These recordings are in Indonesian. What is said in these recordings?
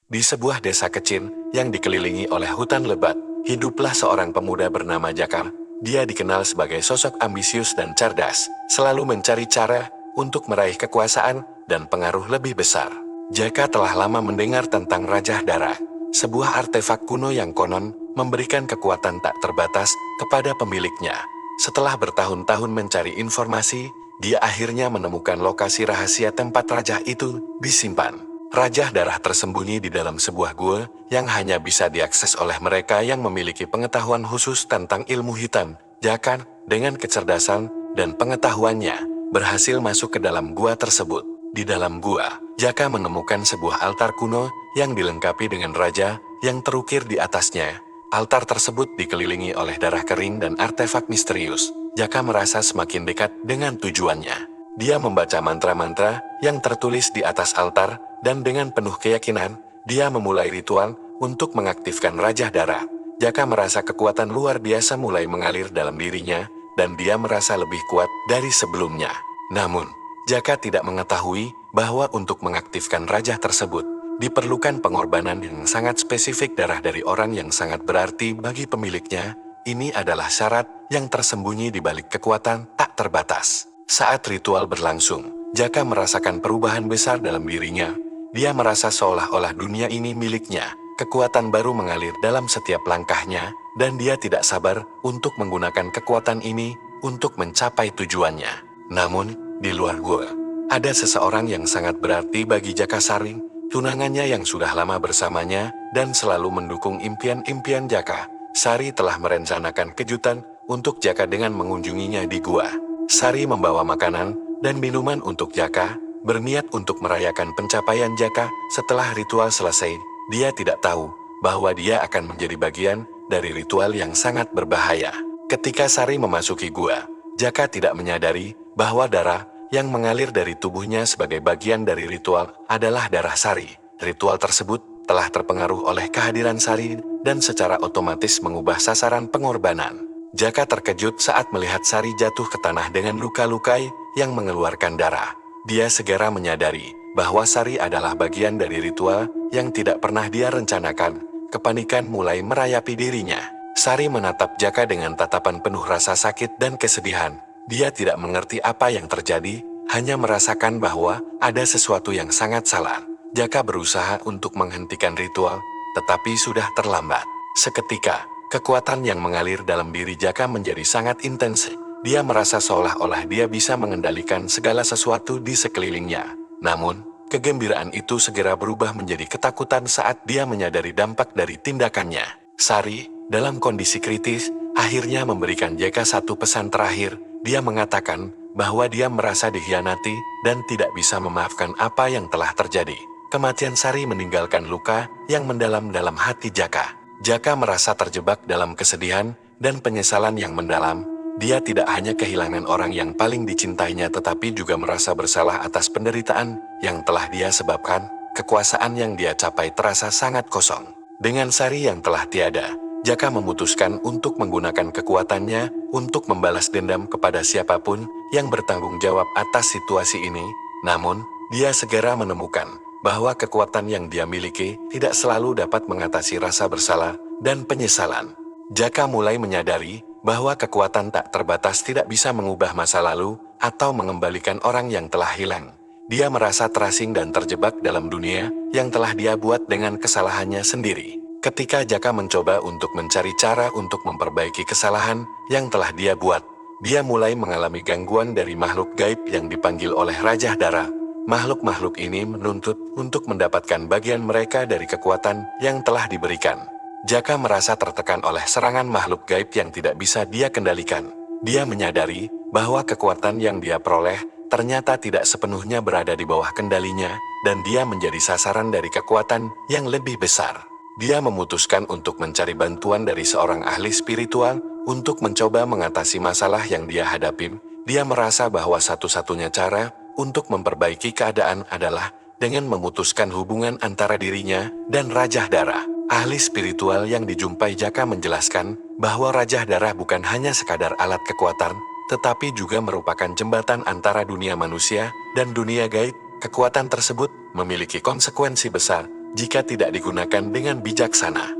Di sebuah desa kecil yang dikelilingi oleh hutan lebat, hiduplah seorang pemuda bernama Jakar. Dia dikenal sebagai sosok ambisius dan cerdas, selalu mencari cara untuk meraih kekuasaan dan pengaruh lebih besar. Jaka telah lama mendengar tentang Raja Dara, sebuah artefak kuno yang konon memberikan kekuatan tak terbatas kepada pemiliknya. Setelah bertahun-tahun mencari informasi, dia akhirnya menemukan lokasi rahasia tempat raja itu disimpan. Raja Darah tersembunyi di dalam sebuah gua yang hanya bisa diakses oleh mereka yang memiliki pengetahuan khusus tentang ilmu hitam. Jaka, dengan kecerdasan dan pengetahuannya, berhasil masuk ke dalam gua tersebut. Di dalam gua, Jaka menemukan sebuah altar kuno yang dilengkapi dengan raja yang terukir di atasnya. Altar tersebut dikelilingi oleh darah kering dan artefak misterius. Jaka merasa semakin dekat dengan tujuannya. Dia membaca mantra-mantra yang tertulis di atas altar, dan dengan penuh keyakinan, dia memulai ritual untuk mengaktifkan Raja Dara. Jaka merasa kekuatan luar biasa mulai mengalir dalam dirinya, dan dia merasa lebih kuat dari sebelumnya. Namun, Jaka tidak mengetahui bahwa untuk mengaktifkan raja tersebut, diperlukan pengorbanan yang sangat spesifik darah dari orang yang sangat berarti bagi pemiliknya. Ini adalah syarat yang tersembunyi di balik kekuatan tak terbatas. Saat ritual berlangsung, Jaka merasakan perubahan besar dalam dirinya. Dia merasa seolah-olah dunia ini miliknya. Kekuatan baru mengalir dalam setiap langkahnya, dan dia tidak sabar untuk menggunakan kekuatan ini untuk mencapai tujuannya. Namun, di luar gua, ada seseorang yang sangat berarti bagi Jaka Saring, tunangannya yang sudah lama bersamanya dan selalu mendukung impian-impian Jaka. Sari telah merencanakan kejutan untuk Jaka dengan mengunjunginya di gua. Sari membawa makanan dan minuman untuk Jaka, berniat untuk merayakan pencapaian Jaka. Setelah ritual selesai, dia tidak tahu bahwa dia akan menjadi bagian dari ritual yang sangat berbahaya. Ketika Sari memasuki gua, Jaka tidak menyadari bahwa darah yang mengalir dari tubuhnya sebagai bagian dari ritual adalah darah Sari. Ritual tersebut telah terpengaruh oleh kehadiran Sari dan secara otomatis mengubah sasaran pengorbanan. Jaka terkejut saat melihat Sari jatuh ke tanah dengan luka-luka yang mengeluarkan darah. Dia segera menyadari bahwa Sari adalah bagian dari ritual yang tidak pernah dia rencanakan. Kepanikan mulai merayapi dirinya. Sari menatap Jaka dengan tatapan penuh rasa sakit dan kesedihan. Dia tidak mengerti apa yang terjadi, hanya merasakan bahwa ada sesuatu yang sangat salah. Jaka berusaha untuk menghentikan ritual, tetapi sudah terlambat. Seketika, kekuatan yang mengalir dalam diri Jaka menjadi sangat intens. Dia merasa seolah-olah dia bisa mengendalikan segala sesuatu di sekelilingnya. Namun, kegembiraan itu segera berubah menjadi ketakutan saat dia menyadari dampak dari tindakannya. Sari, dalam kondisi kritis, akhirnya memberikan Jaka satu pesan terakhir. Dia mengatakan bahwa dia merasa dikhianati dan tidak bisa memaafkan apa yang telah terjadi. Kematian Sari meninggalkan luka yang mendalam dalam hati Jaka. Jaka merasa terjebak dalam kesedihan dan penyesalan yang mendalam. Dia tidak hanya kehilangan orang yang paling dicintainya tetapi juga merasa bersalah atas penderitaan yang telah dia sebabkan. Kekuasaan yang dia capai terasa sangat kosong. Dengan Sari yang telah tiada, Jaka memutuskan untuk menggunakan kekuatannya untuk membalas dendam kepada siapapun yang bertanggung jawab atas situasi ini. Namun, dia segera menemukan bahwa kekuatan yang dia miliki tidak selalu dapat mengatasi rasa bersalah dan penyesalan. Jaka mulai menyadari bahwa kekuatan tak terbatas tidak bisa mengubah masa lalu atau mengembalikan orang yang telah hilang. Dia merasa terasing dan terjebak dalam dunia yang telah dia buat dengan kesalahannya sendiri. Ketika Jaka mencoba untuk mencari cara untuk memperbaiki kesalahan yang telah dia buat, dia mulai mengalami gangguan dari makhluk gaib yang dipanggil oleh Raja Dara. Makhluk-makhluk ini menuntut untuk mendapatkan bagian mereka dari kekuatan yang telah diberikan. Jaka merasa tertekan oleh serangan makhluk gaib yang tidak bisa dia kendalikan. Dia menyadari bahwa kekuatan yang dia peroleh ternyata tidak sepenuhnya berada di bawah kendalinya, dan dia menjadi sasaran dari kekuatan yang lebih besar. Dia memutuskan untuk mencari bantuan dari seorang ahli spiritual untuk mencoba mengatasi masalah yang dia hadapi. Dia merasa bahwa satu-satunya cara untuk memperbaiki keadaan adalah dengan memutuskan hubungan antara dirinya dan Raja Dara. Ahli spiritual yang dijumpai Jaka menjelaskan bahwa Raja Dara bukan hanya sekadar alat kekuatan, tetapi juga merupakan jembatan antara dunia manusia dan dunia gaib. Kekuatan tersebut memiliki konsekuensi besar jika tidak digunakan dengan bijaksana.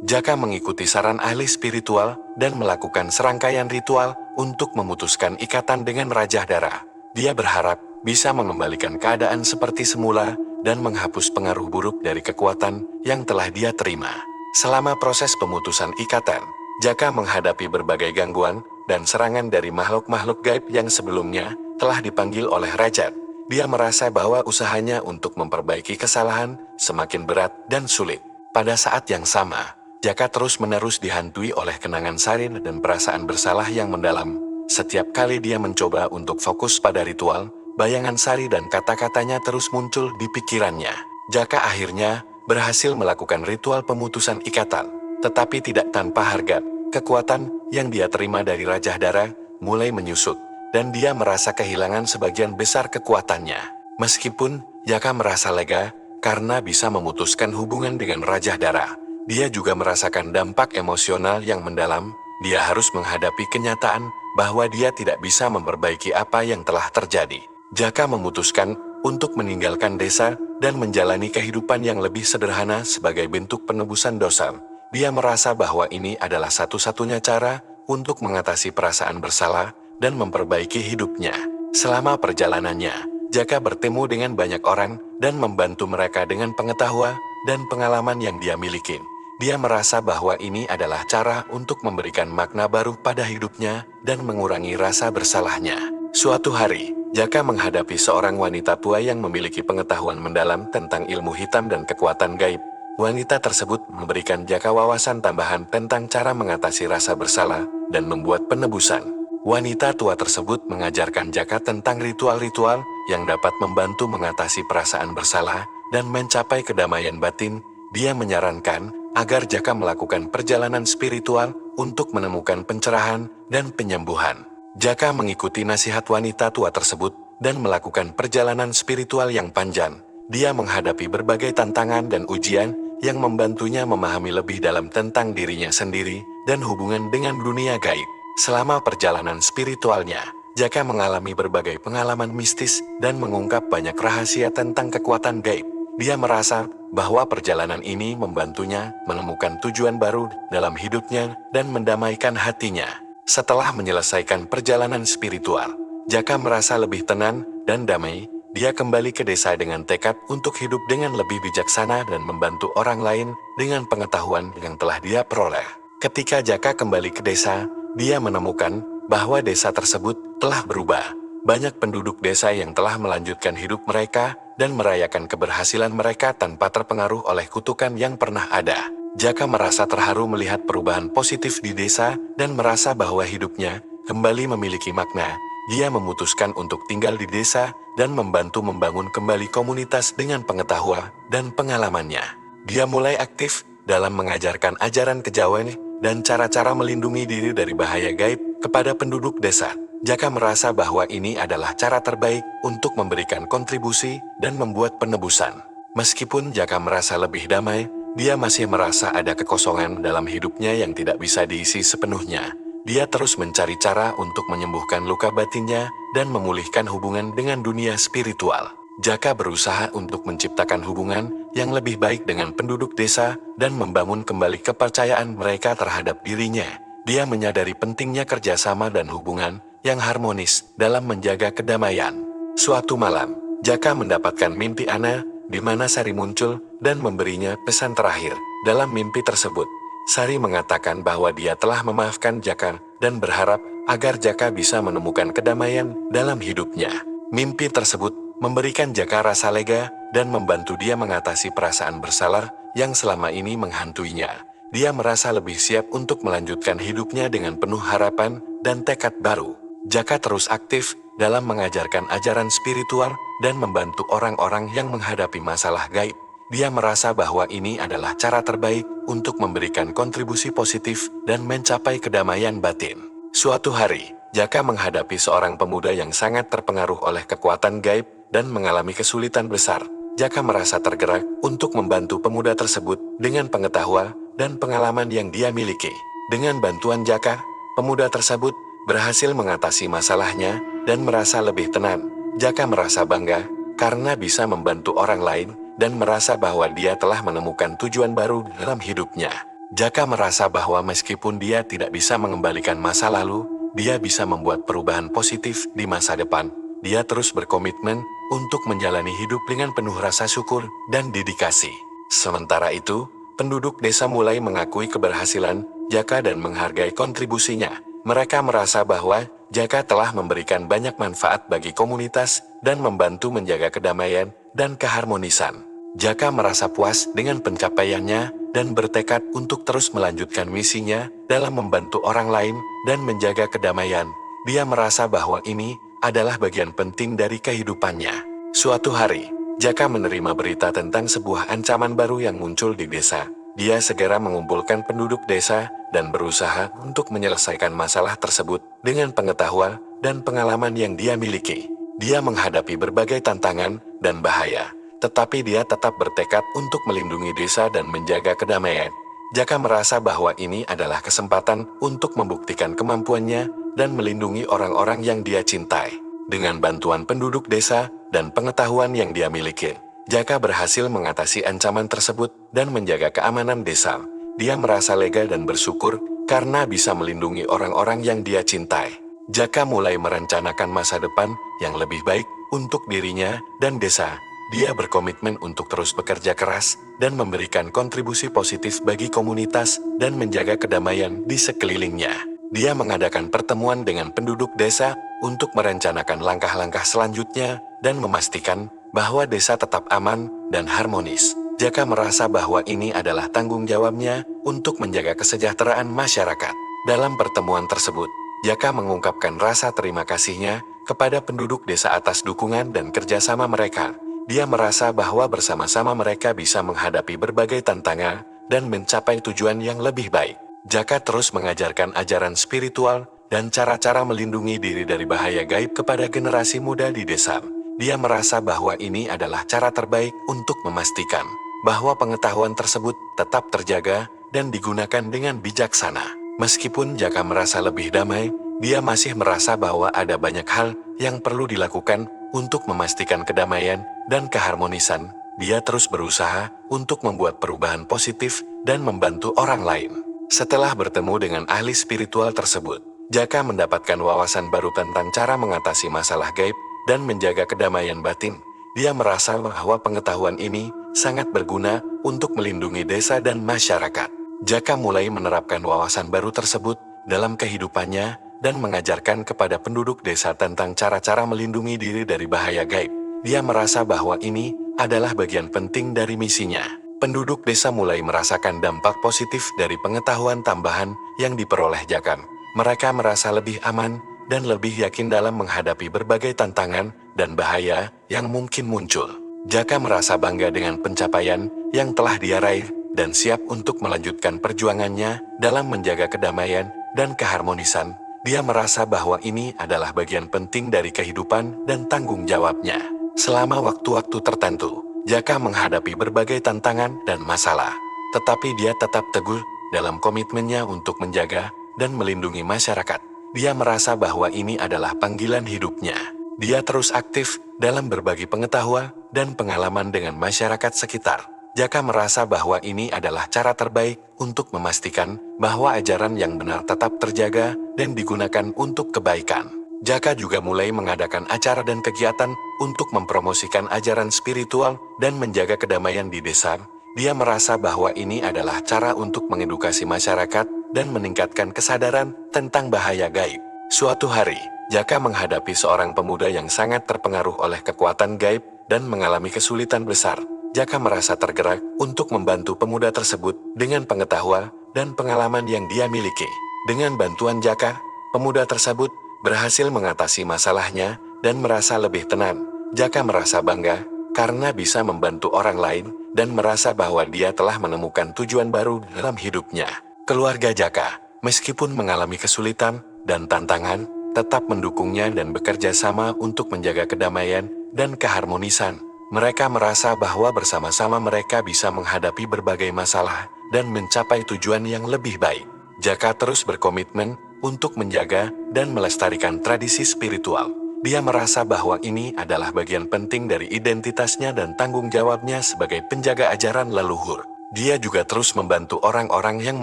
Jaka mengikuti saran ahli spiritual dan melakukan serangkaian ritual untuk memutuskan ikatan dengan Raja Dara. Dia berharap bisa mengembalikan keadaan seperti semula dan menghapus pengaruh buruk dari kekuatan yang telah dia terima. Selama proses pemutusan ikatan, Jaka menghadapi berbagai gangguan dan serangan dari makhluk-makhluk gaib yang sebelumnya telah dipanggil oleh Raja. Dia merasa bahwa usahanya untuk memperbaiki kesalahan semakin berat dan sulit. Pada saat yang sama, Jaka terus-menerus dihantui oleh kenangan sarin dan perasaan bersalah yang mendalam. Setiap kali dia mencoba untuk fokus pada ritual, bayangan Sari dan kata-katanya terus muncul di pikirannya. Jaka akhirnya berhasil melakukan ritual pemutusan ikatan, tetapi tidak tanpa harga. Kekuatan yang dia terima dari Raja Dara mulai menyusut, dan dia merasa kehilangan sebagian besar kekuatannya. Meskipun Jaka merasa lega karena bisa memutuskan hubungan dengan Raja Dara, dia juga merasakan dampak emosional yang mendalam. Dia harus menghadapi kenyataan bahwa dia tidak bisa memperbaiki apa yang telah terjadi. Jaka memutuskan untuk meninggalkan desa dan menjalani kehidupan yang lebih sederhana sebagai bentuk penebusan dosa. Dia merasa bahwa ini adalah satu-satunya cara untuk mengatasi perasaan bersalah dan memperbaiki hidupnya. Selama perjalanannya, Jaka bertemu dengan banyak orang dan membantu mereka dengan pengetahuan dan pengalaman yang dia miliki. Dia merasa bahwa ini adalah cara untuk memberikan makna baru pada hidupnya dan mengurangi rasa bersalahnya. Suatu hari, Jaka menghadapi seorang wanita tua yang memiliki pengetahuan mendalam tentang ilmu hitam dan kekuatan gaib. Wanita tersebut memberikan Jaka wawasan tambahan tentang cara mengatasi rasa bersalah dan membuat penebusan. Wanita tua tersebut mengajarkan Jaka tentang ritual-ritual yang dapat membantu mengatasi perasaan bersalah dan mencapai kedamaian batin. Dia menyarankan agar Jaka melakukan perjalanan spiritual untuk menemukan pencerahan dan penyembuhan. Jaka mengikuti nasihat wanita tua tersebut dan melakukan perjalanan spiritual yang panjang. Dia menghadapi berbagai tantangan dan ujian yang membantunya memahami lebih dalam tentang dirinya sendiri dan hubungan dengan dunia gaib. Selama perjalanan spiritualnya, Jaka mengalami berbagai pengalaman mistis dan mengungkap banyak rahasia tentang kekuatan gaib. Dia merasa bahwa perjalanan ini membantunya menemukan tujuan baru dalam hidupnya dan mendamaikan hatinya. Setelah menyelesaikan perjalanan spiritual, Jaka merasa lebih tenang dan damai. Dia kembali ke desa dengan tekad untuk hidup dengan lebih bijaksana dan membantu orang lain dengan pengetahuan yang telah dia peroleh. Ketika Jaka kembali ke desa, dia menemukan bahwa desa tersebut telah berubah. Banyak penduduk desa yang telah melanjutkan hidup mereka dan merayakan keberhasilan mereka tanpa terpengaruh oleh kutukan yang pernah ada. Jaka merasa terharu melihat perubahan positif di desa dan merasa bahwa hidupnya kembali memiliki makna. Dia memutuskan untuk tinggal di desa dan membantu membangun kembali komunitas dengan pengetahuan dan pengalamannya. Dia mulai aktif dalam mengajarkan ajaran kejawen dan cara-cara melindungi diri dari bahaya gaib kepada penduduk desa. Jaka merasa bahwa ini adalah cara terbaik untuk memberikan kontribusi dan membuat penebusan. Meskipun Jaka merasa lebih damai, dia masih merasa ada kekosongan dalam hidupnya yang tidak bisa diisi sepenuhnya. Dia terus mencari cara untuk menyembuhkan luka batinnya dan memulihkan hubungan dengan dunia spiritual. Jaka berusaha untuk menciptakan hubungan yang lebih baik dengan penduduk desa dan membangun kembali kepercayaan mereka terhadap dirinya. Dia menyadari pentingnya kerjasama dan hubungan yang harmonis dalam menjaga kedamaian. Suatu malam, Jaka mendapatkan mimpi aneh di mana Sari muncul dan memberinya pesan terakhir. Dalam mimpi tersebut, Sari mengatakan bahwa dia telah memaafkan Jaka dan berharap agar Jaka bisa menemukan kedamaian dalam hidupnya. Mimpi tersebut memberikan Jaka rasa lega dan membantu dia mengatasi perasaan bersalah yang selama ini menghantuinya. Dia merasa lebih siap untuk melanjutkan hidupnya dengan penuh harapan dan tekad baru. Jaka terus aktif dalam mengajarkan ajaran spiritual dan membantu orang-orang yang menghadapi masalah gaib. Dia merasa bahwa ini adalah cara terbaik untuk memberikan kontribusi positif dan mencapai kedamaian batin. Suatu hari, Jaka menghadapi seorang pemuda yang sangat terpengaruh oleh kekuatan gaib dan mengalami kesulitan besar. Jaka merasa tergerak untuk membantu pemuda tersebut dengan pengetahuan dan pengalaman yang dia miliki. Dengan bantuan Jaka, pemuda tersebut berhasil mengatasi masalahnya dan merasa lebih tenang. Jaka merasa bangga karena bisa membantu orang lain dan merasa bahwa dia telah menemukan tujuan baru dalam hidupnya. Jaka merasa bahwa meskipun dia tidak bisa mengembalikan masa lalu, dia bisa membuat perubahan positif di masa depan. Dia terus berkomitmen untuk menjalani hidup dengan penuh rasa syukur dan dedikasi. Sementara itu, penduduk desa mulai mengakui keberhasilan Jaka dan menghargai kontribusinya. Mereka merasa bahwa Jaka telah memberikan banyak manfaat bagi komunitas dan membantu menjaga kedamaian dan keharmonisan. Jaka merasa puas dengan pencapaiannya dan bertekad untuk terus melanjutkan misinya dalam membantu orang lain dan menjaga kedamaian. Dia merasa bahwa ini adalah bagian penting dari kehidupannya. Suatu hari, Jaka menerima berita tentang sebuah ancaman baru yang muncul di desa. Dia segera mengumpulkan penduduk desa dan berusaha untuk menyelesaikan masalah tersebut dengan pengetahuan dan pengalaman yang dia miliki. Dia menghadapi berbagai tantangan dan bahaya, tetapi dia tetap bertekad untuk melindungi desa dan menjaga kedamaian. Jaka merasa bahwa ini adalah kesempatan untuk membuktikan kemampuannya dan melindungi orang-orang yang dia cintai. Dengan bantuan penduduk desa dan pengetahuan yang dia miliki, Jaka berhasil mengatasi ancaman tersebut dan menjaga keamanan desa. Dia merasa lega dan bersyukur karena bisa melindungi orang-orang yang dia cintai. Jaka mulai merencanakan masa depan yang lebih baik untuk dirinya dan desa. Dia berkomitmen untuk terus bekerja keras dan memberikan kontribusi positif bagi komunitas dan menjaga kedamaian di sekelilingnya. Dia mengadakan pertemuan dengan penduduk desa untuk merencanakan langkah-langkah selanjutnya dan memastikan bahwa desa tetap aman dan harmonis. Jaka merasa bahwa ini adalah tanggung jawabnya untuk menjaga kesejahteraan masyarakat. Dalam pertemuan tersebut, Jaka mengungkapkan rasa terima kasihnya kepada penduduk desa atas dukungan dan kerjasama mereka. Dia merasa bahwa bersama-sama mereka bisa menghadapi berbagai tantangan dan mencapai tujuan yang lebih baik. Jaka terus mengajarkan ajaran spiritual dan cara-cara melindungi diri dari bahaya gaib kepada generasi muda di desa. Dia merasa bahwa ini adalah cara terbaik untuk memastikan bahwa pengetahuan tersebut tetap terjaga dan digunakan dengan bijaksana. Meskipun Jaka merasa lebih damai, dia masih merasa bahwa ada banyak hal yang perlu dilakukan untuk memastikan kedamaian dan keharmonisan. Dia terus berusaha untuk membuat perubahan positif dan membantu orang lain. Setelah bertemu dengan ahli spiritual tersebut, Jaka mendapatkan wawasan baru tentang cara mengatasi masalah gaib dan menjaga kedamaian batin. Dia merasa bahwa pengetahuan ini sangat berguna untuk melindungi desa dan masyarakat. Jaka mulai menerapkan wawasan baru tersebut dalam kehidupannya dan mengajarkan kepada penduduk desa tentang cara-cara melindungi diri dari bahaya gaib. Dia merasa bahwa ini adalah bagian penting dari misinya. Penduduk desa mulai merasakan dampak positif dari pengetahuan tambahan yang diperoleh Jaka. Mereka merasa lebih aman dan lebih yakin dalam menghadapi berbagai tantangan dan bahaya yang mungkin muncul. Jaka merasa bangga dengan pencapaian yang telah dia raih dan siap untuk melanjutkan perjuangannya dalam menjaga kedamaian dan keharmonisan. Dia merasa bahwa ini adalah bagian penting dari kehidupan dan tanggung jawabnya. Selama waktu-waktu tertentu, Jaka menghadapi berbagai tantangan dan masalah, tetapi dia tetap teguh dalam komitmennya untuk menjaga dan melindungi masyarakat. Dia merasa bahwa ini adalah panggilan hidupnya. Dia terus aktif dalam berbagi pengetahuan dan pengalaman dengan masyarakat sekitar. Jaka merasa bahwa ini adalah cara terbaik untuk memastikan bahwa ajaran yang benar tetap terjaga dan digunakan untuk kebaikan. Jaka juga mulai mengadakan acara dan kegiatan untuk mempromosikan ajaran spiritual dan menjaga kedamaian di desa. Dia merasa bahwa ini adalah cara untuk mengedukasi masyarakat dan meningkatkan kesadaran tentang bahaya gaib. Suatu hari, Jaka menghadapi seorang pemuda yang sangat terpengaruh oleh kekuatan gaib dan mengalami kesulitan besar. Jaka merasa tergerak untuk membantu pemuda tersebut dengan pengetahuan dan pengalaman yang dia miliki. Dengan bantuan Jaka, pemuda tersebut berhasil mengatasi masalahnya dan merasa lebih tenang. Jaka merasa bangga karena bisa membantu orang lain dan merasa bahwa dia telah menemukan tujuan baru dalam hidupnya. Keluarga Jaka, meskipun mengalami kesulitan dan tantangan, tetap mendukungnya dan bekerja sama untuk menjaga kedamaian dan keharmonisan. Mereka merasa bahwa bersama-sama mereka bisa menghadapi berbagai masalah dan mencapai tujuan yang lebih baik. Jaka terus berkomitmen untuk menjaga dan melestarikan tradisi spiritual. dia merasa bahwa ini adalah bagian penting dari identitasnya dan tanggung jawabnya sebagai penjaga ajaran leluhur. Dia juga terus membantu orang-orang yang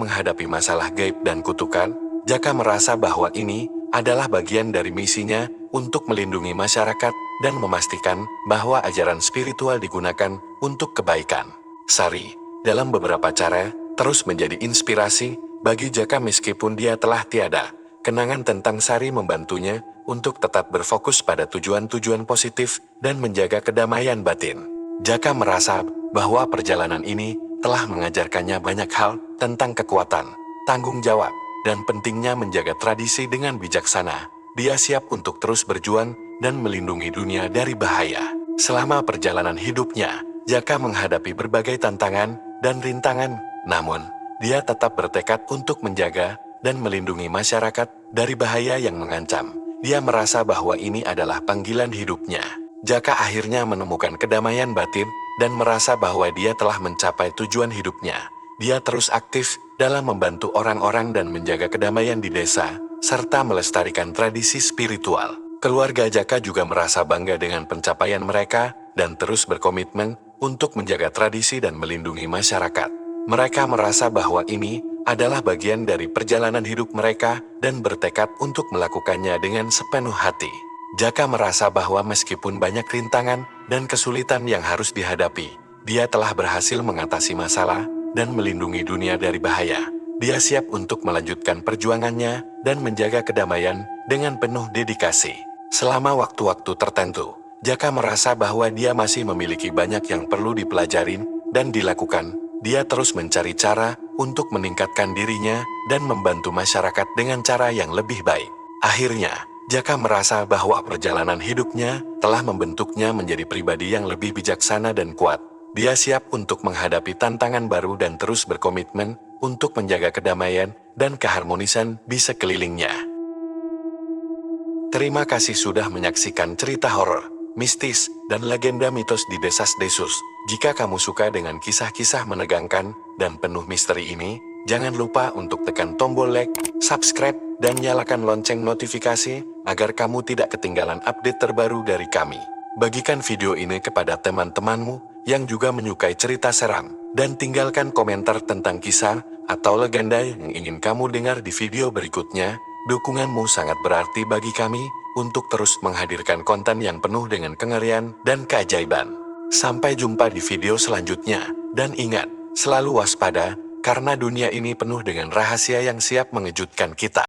menghadapi masalah gaib dan kutukan. Jaka merasa bahwa ini adalah bagian dari misinya untuk melindungi masyarakat dan memastikan bahwa ajaran spiritual digunakan untuk kebaikan. Sari, dalam beberapa cara, terus menjadi inspirasi bagi Jaka meskipun dia telah tiada. Kenangan tentang Sari membantunya untuk tetap berfokus pada tujuan-tujuan positif dan menjaga kedamaian batin. Jaka merasa bahwa perjalanan ini telah mengajarkannya banyak hal tentang kekuatan, tanggung jawab, dan pentingnya menjaga tradisi dengan bijaksana. Dia siap untuk terus berjuang dan melindungi dunia dari bahaya. Selama perjalanan hidupnya, Jaka menghadapi berbagai tantangan dan rintangan, namun dia tetap bertekad untuk menjaga dan melindungi masyarakat dari bahaya yang mengancam. Dia merasa bahwa ini adalah panggilan hidupnya. Jaka akhirnya menemukan kedamaian batin dan merasa bahwa dia telah mencapai tujuan hidupnya. Dia terus aktif dalam membantu orang-orang dan menjaga kedamaian di desa, serta melestarikan tradisi spiritual. Keluarga Jaka juga merasa bangga dengan pencapaian mereka dan terus berkomitmen untuk menjaga tradisi dan melindungi masyarakat. Mereka merasa bahwa ini adalah bagian dari perjalanan hidup mereka dan bertekad untuk melakukannya dengan sepenuh hati. Jaka merasa bahwa meskipun banyak rintangan dan kesulitan yang harus dihadapi, dia telah berhasil mengatasi masalah dan melindungi dunia dari bahaya. Dia siap untuk melanjutkan perjuangannya dan menjaga kedamaian dengan penuh dedikasi. Selama waktu-waktu tertentu, Jaka merasa bahwa dia masih memiliki banyak yang perlu dipelajarin dan dilakukan. Dia terus mencari cara untuk meningkatkan dirinya dan membantu masyarakat dengan cara yang lebih baik. Akhirnya, Jaka merasa bahwa perjalanan hidupnya telah membentuknya menjadi pribadi yang lebih bijaksana dan kuat. Dia siap untuk menghadapi tantangan baru dan terus berkomitmen untuk menjaga kedamaian dan keharmonisan di sekelilingnya. Terima kasih sudah menyaksikan cerita horor, mistis, dan legenda mitos di Desas Desus. Jika kamu suka dengan kisah-kisah menegangkan dan penuh misteri ini, jangan lupa untuk tekan tombol like, subscribe, dan nyalakan lonceng notifikasi agar kamu tidak ketinggalan update terbaru dari kami. Bagikan video ini kepada teman-temanmu yang juga menyukai cerita seram, dan tinggalkan komentar tentang kisah atau legenda yang ingin kamu dengar di video berikutnya. Dukunganmu sangat berarti bagi kami untuk terus menghadirkan konten yang penuh dengan kengerian dan keajaiban. Sampai jumpa di video selanjutnya, dan ingat, selalu waspada, karena dunia ini penuh dengan rahasia yang siap mengejutkan kita.